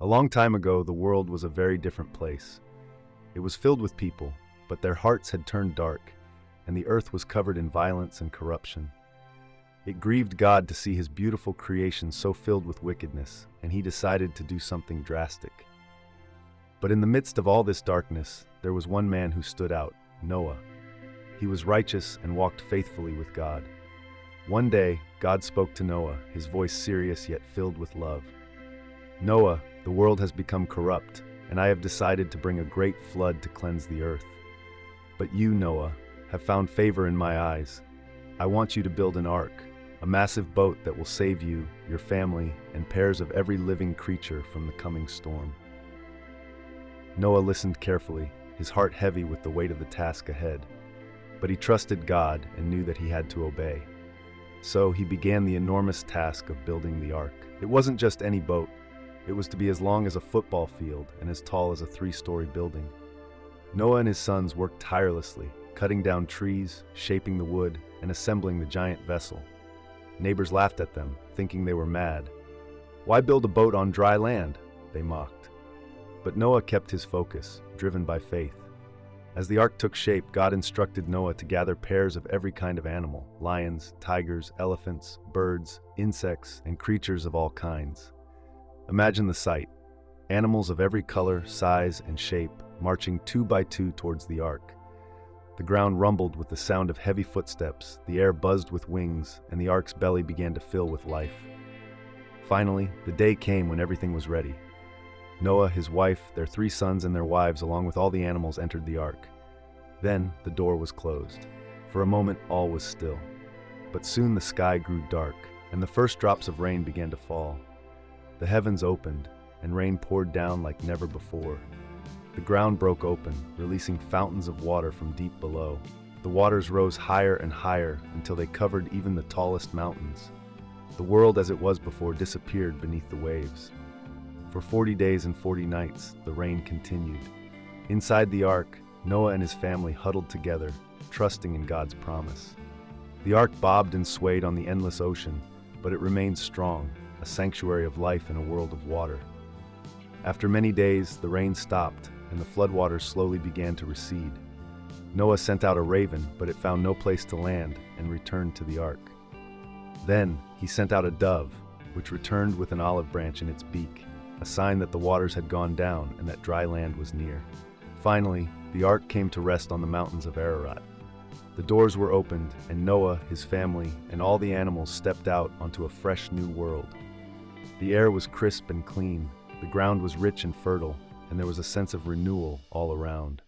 A long time ago, the world was a very different place. It was filled with people, but their hearts had turned dark, and the earth was covered in violence and corruption. It grieved God to see his beautiful creation so filled with wickedness, and he decided to do something drastic. But in the midst of all this darkness, there was one man who stood out, Noah. He was righteous and walked faithfully with God. One day, God spoke to Noah, his voice serious yet filled with love. "Noah, the world has become corrupt, and I have decided to bring a great flood to cleanse the earth. But you, Noah, have found favor in my eyes. I want you to build an ark, a massive boat that will save you, your family, and pairs of every living creature from the coming storm." Noah listened carefully, his heart heavy with the weight of the task ahead. But he trusted God and knew that he had to obey. So he began the enormous task of building the ark. It wasn't just any boat. It was to be as long as a football field and as tall as a 3-story building. Noah and his sons worked tirelessly, cutting down trees, shaping the wood, and assembling the giant vessel. Neighbors laughed at them, thinking they were mad. "Why build a boat on dry land?" they mocked. But Noah kept his focus, driven by faith. As the ark took shape, God instructed Noah to gather pairs of every kind of animal: lions, tigers, elephants, birds, insects, and creatures of all kinds. Imagine the sight: animals of every color, size, and shape, marching 2 by 2 towards the ark. The ground rumbled with the sound of heavy footsteps, the air buzzed with wings, and the ark's belly began to fill with life. Finally, the day came when everything was ready. Noah, his wife, their 3 sons, and their wives, along with all the animals, entered the ark. Then the door was closed. For a moment, all was still. But soon the sky grew dark, and the first drops of rain began to fall. The heavens opened, and rain poured down like never before. The ground broke open, releasing fountains of water from deep below. The waters rose higher and higher until they covered even the tallest mountains. The world as it was before disappeared beneath the waves. For 40 days and 40 nights, the rain continued. Inside the ark, Noah and his family huddled together, trusting in God's promise. The ark bobbed and swayed on the endless ocean, but it remained strong, a sanctuary of life in a world of water. After many days, the rain stopped, and the floodwaters slowly began to recede. Noah sent out a raven, but it found no place to land and returned to the ark. Then he sent out a dove, which returned with an olive branch in its beak, a sign that the waters had gone down and that dry land was near. Finally, the ark came to rest on the mountains of Ararat. The doors were opened, and Noah, his family, and all the animals stepped out onto a fresh new world. The air was crisp and clean, the ground was rich and fertile, and there was a sense of renewal all around.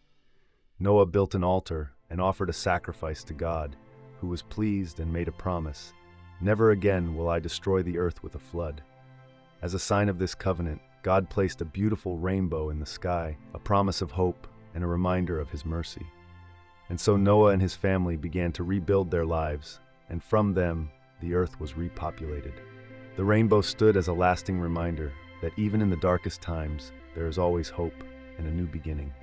Noah built an altar and offered a sacrifice to God, who was pleased and made a promise: "Never again will I destroy the earth with a flood." As a sign of this covenant, God placed a beautiful rainbow in the sky, a promise of hope and a reminder of his mercy. And so Noah and his family began to rebuild their lives, and from them, the earth was repopulated. The rainbow stood as a lasting reminder that even in the darkest times, there is always hope and a new beginning.